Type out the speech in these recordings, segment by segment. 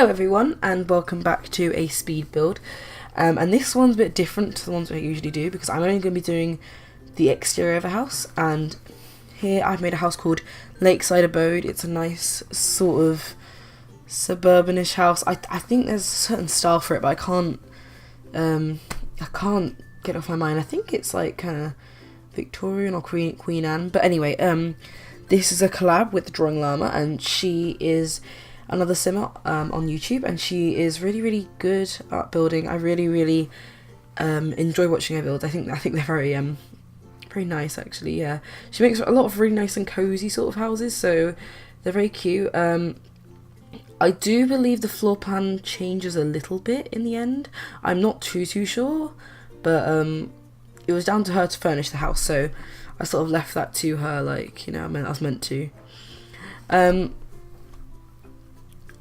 Hello everyone and welcome back to a speed build, and this one's a bit different to the ones I usually do because I'm only going to be doing the exterior of a house. And here I've made a house called Lakeside Abode. It's a nice sort of suburbanish house. I think there's a certain style for it, but I can't get it off my mind. I think it's like kind of Victorian or Queen Anne, but anyway, this is a collab with TheDrawingLlama, and she is another simmer on YouTube, and she is really good at building. I really enjoy watching her build. I think they're very nice actually. Yeah, she makes a lot of really nice and cozy sort of houses, so they're very cute. I do believe the floor plan changes a little bit in the end. I'm not too sure, but it was down to her to furnish the house, so I sort of left that to her, like, you know, I was meant to.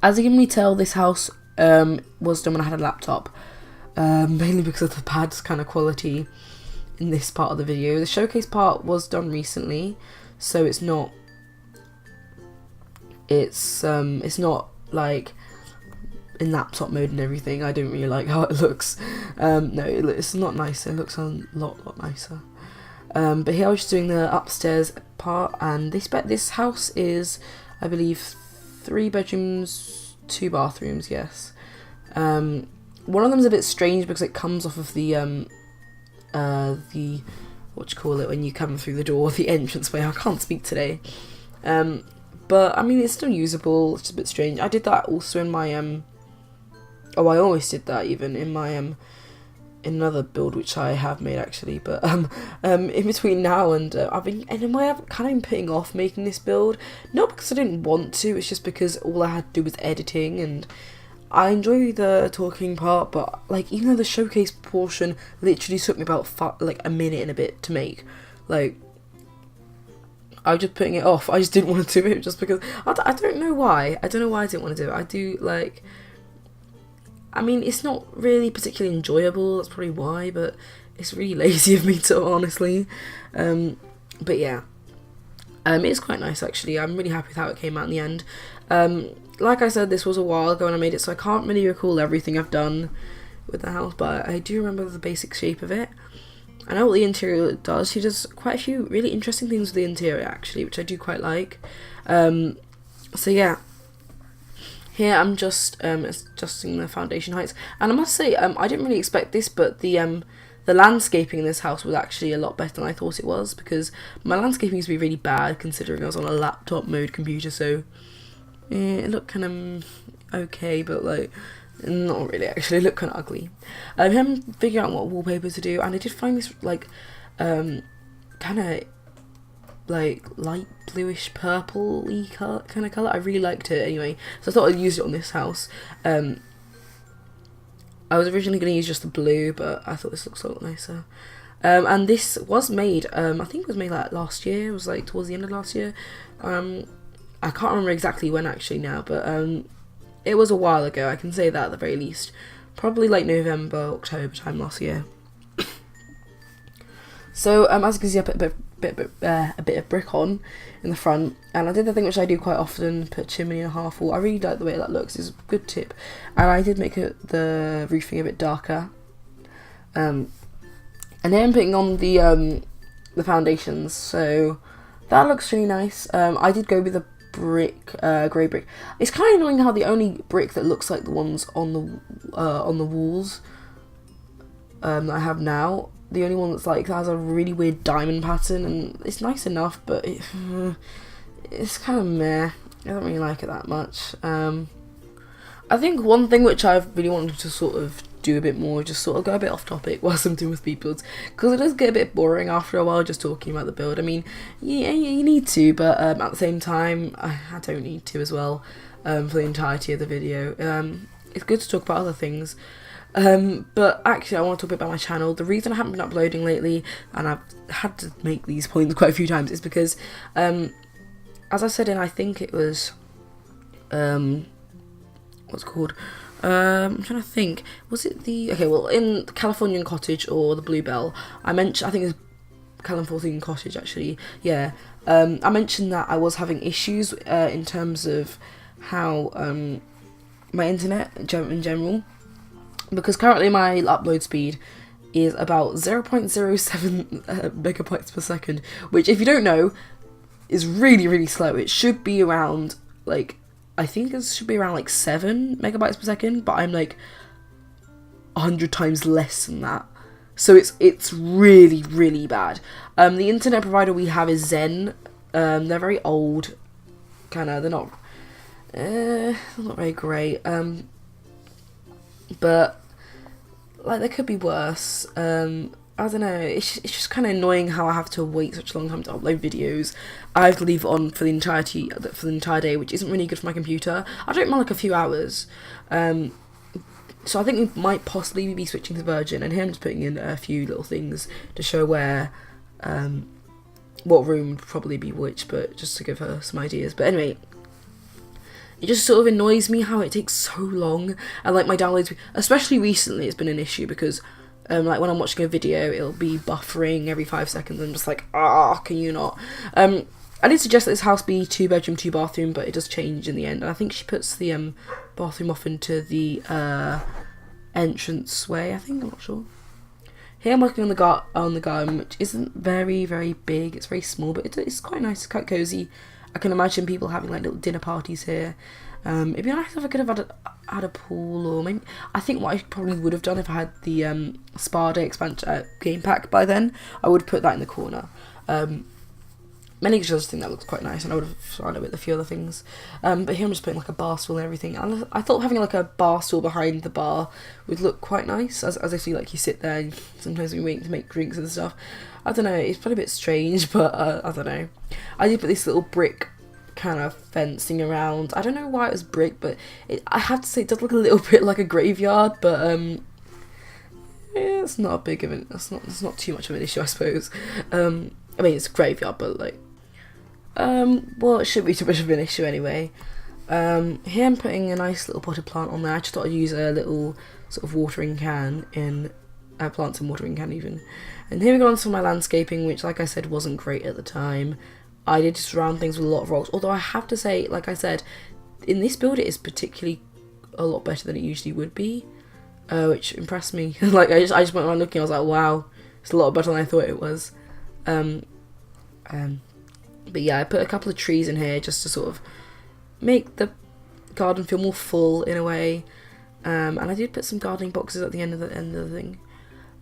As you can really tell, this house was done when I had a laptop, mainly because of the pad's kind of quality in this part of the video. The showcase part was done recently, so it's not like in laptop mode and everything. I don't really like how it looks. No, it's not nice. It looks a lot nicer. But here I was just doing the upstairs part, and this house is, I believe, 3 bedrooms, 2 bathrooms. Yes. One of them's a bit strange because it comes off of the what do you call it when you come through the door, the entranceway. I can't speak today. But I mean, it's still usable. It's just a bit strange. I did that also in my I always did that even in my in another build which I have made actually. But in between now and in a way I've kind of been putting off making this build, not because I didn't want to. It's just because all I had to do was editing, and I enjoy the talking part, but like, even though the showcase portion literally took me about like a minute and a bit to make, like, I was just putting it off. I just didn't want to do it just because I don't know why. I don't know why I didn't want to do it. I do, like, I mean, it's not really particularly enjoyable, that's probably why, but it's really lazy of me to, honestly. But yeah, it's quite nice actually. I'm really happy with how it came out in the end. Like I said, this was a while ago when I made it, so I can't really recall everything I've done with the house, but I do remember the basic shape of it. I know what the interior does. She does quite a few really interesting things with the interior actually, which I do quite like. So yeah. Here I'm just adjusting the foundation heights, and I must say I didn't really expect this, but the landscaping in this house was actually a lot better than I thought it was, because my landscaping used to be really bad considering I was on a laptop mode computer, so it looked kind of okay, but like not really actually. It looked kind of ugly. I'm figuring out what wallpaper to do, and I did find this like kind of like light bluish purple-y kind of colour. I really liked it anyway, so I thought I'd use it on this house. I was originally going to use just the blue, but I thought this looks a lot nicer. And this was made, I think it was made like last year. It was like towards the end of last year. I can't remember exactly when actually now, but it was a while ago, I can say that at the very least. Probably like November, October time last year. So as you can see, I put a bit of brick on in the front, and I did the thing which I do quite often, put chimney and a half wall. I really like the way that looks. It's a good tip. And I did make the roofing a bit darker. And then I'm putting on the foundations, so that looks really nice. I did go with a brick, grey brick. It's kind of annoying how the only brick that looks like the ones on the walls that I have now, the only one that's like that has a really weird diamond pattern, and it's nice enough, but it's kind of meh. I don't really like it that much. I think one thing which I've really wanted to sort of do a bit more, just sort of go a bit off topic whilst I'm doing with speed builds, because it does get a bit boring after a while just talking about the build. I mean, yeah, you need to, but at the same time, I don't need to as well, for the entirety of the video. It's good to talk about other things. But actually I want to talk a bit about my channel. The reason I haven't been uploading lately, and I've had to make these points quite a few times, is because as I said in, I think it was what's it called, I'm trying to think, was it in Californian Cottage or the Bluebell, I mentioned, I think it's Californian Cottage actually, yeah, I mentioned that I was having issues in terms of how my internet in general, because currently my upload speed is about 0.07 megabytes per second, which, if you don't know, is really, really slow. It should be around, like, I think it should be around like 7 megabytes per second, but I'm like 100 times less than that. So it's really, really bad. The internet provider we have is Zen. They're very old, they're not very great. But like, they could be worse. I don't know, it's just kind of annoying how I have to wait such a long time to upload videos. I have to leave it on for the entire day, which isn't really good for my computer. I don't mind like a few hours. So I think we might possibly be switching to Virgin, and here I'm just putting in a few little things to show where, what room would probably be which, but just to give her some ideas. But anyway, it just sort of annoys me how it takes so long, and like my downloads, especially recently, it's been an issue because like when I'm watching a video, it'll be buffering every 5 seconds. I'm just like, can you not? I did suggest that this house be 2 bedroom, 2 bathroom, but it does change in the end. And I think she puts the bathroom off into the entrance way, I think, I'm not sure. Here I'm working on the garden, which isn't very, very big. It's very small, but it's quite nice. It's quite cozy. I can imagine people having like little dinner parties here. It'd be nice if I could have had a pool, or maybe, I think what I probably would have done if I had the Spa Day expansion game pack by then, I would put that in the corner. Mainly because I just think that looks quite nice, and I would have surrounded it with a few other things. But here I'm just putting like a bar stool and everything. And I thought having like a bar stool behind the bar would look quite nice, as if you like you sit there and sometimes we wait to make drinks and stuff. I don't know, it's probably a bit strange, but I don't know. I did put this little brick kind of fencing around. I don't know why it was brick, but I have to say it does look a little bit like a graveyard, but yeah, it's not a big of an, it's not too much of an issue, I suppose. I mean, it's a graveyard, but like, well, it shouldn't be too much of an issue anyway. Here I'm putting a nice little potted plant on there. I just thought I'd use a little sort of watering can in plants and watering can even. And here we go on to my landscaping, which, like I said, wasn't great at the time. I did surround things with a lot of rocks, although I have to say, like I said, in this build it is particularly a lot better than it usually would be, which impressed me. Like I just went around looking, I was like, wow, it's a lot better than I thought it was. But yeah, I put a couple of trees in here just to sort of make the garden feel more full in a way. And I did put some gardening boxes at the end of the thing.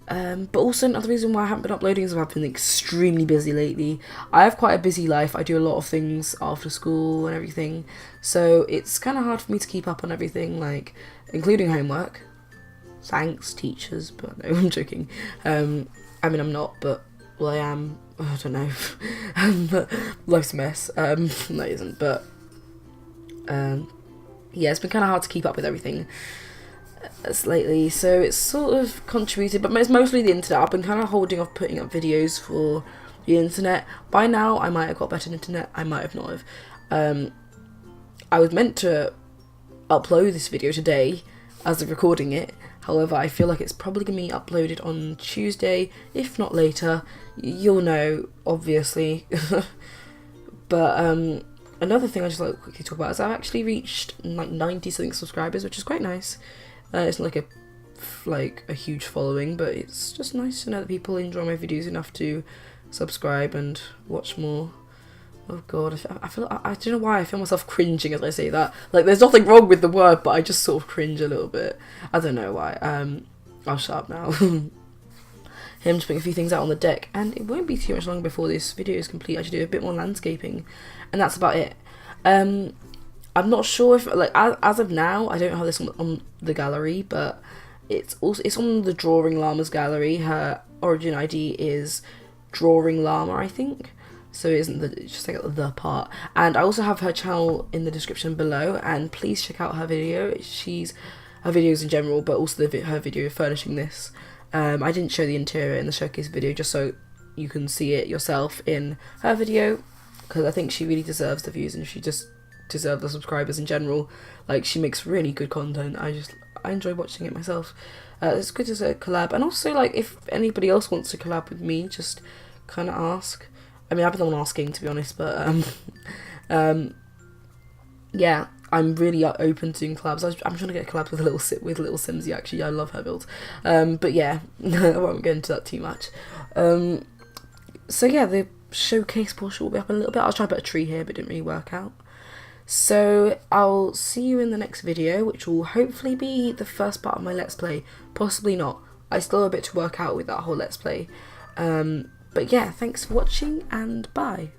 But also another reason why I haven't been uploading is I've been extremely busy lately. I have quite a busy life. I do a lot of things after school and everything, so it's kind of hard for me to keep up on everything, like including homework. Thanks, teachers, but no, I'm joking. I mean, I'm not, but well, I am. I don't know. But life's a mess. No, it isn't. But yeah, it's been kind of hard to keep up with everything lately, so it's sort of contributed, but it's mostly the internet. I've been kind of holding off putting up videos for the internet. By now I might have got better internet, I might have not have. I was meant to upload this video today as of recording it, however I feel like it's probably going to be uploaded on Tuesday, if not later. You'll know, obviously. But another thing I just like to quickly talk about is I've actually reached like 90 something subscribers, which is quite nice. It's not like a huge following, but it's just nice to know that people enjoy my videos enough to subscribe and watch more. Oh god, I don't know why I feel myself cringing as I say that. Like, there's nothing wrong with the word, but I just sort of cringe a little bit. I don't know why. I'll shut up now. Here I'm just putting a few things out on the deck, and it won't be too much longer before this video is complete. I should do a bit more landscaping, and that's about it. I'm not sure if, like, as of now, I don't have this on the gallery, but it's on the DrawingLlama's gallery. Her origin ID is DrawingLlama, I think. So it isn't it's just like the part. And I also have her channel in the description below, and please check out her video. Her videos in general, but also her video furnishing this. I didn't show the interior in the showcase video just so you can see it yourself in her video, because I think she really deserves the views, and she just deserves the subscribers in general. Like, she makes really good content. I enjoy watching it myself. It's good as a collab, and also, like, if anybody else wants to collab with me, just kind of ask. I mean, I've been the one asking, to be honest, but yeah, I'm really open to doing collabs. I'm trying to get collabs with little Simsy, actually. I love her builds. But yeah, I won't go into that too much. So yeah, the showcase portion will be up in a little bit. I was trying to put a tree here, but it didn't really work out. So I'll see you in the next video, which will hopefully be the first part of my Let's Play. Possibly not. I still have a bit to work out with that whole Let's Play. But yeah, thanks for watching, and bye.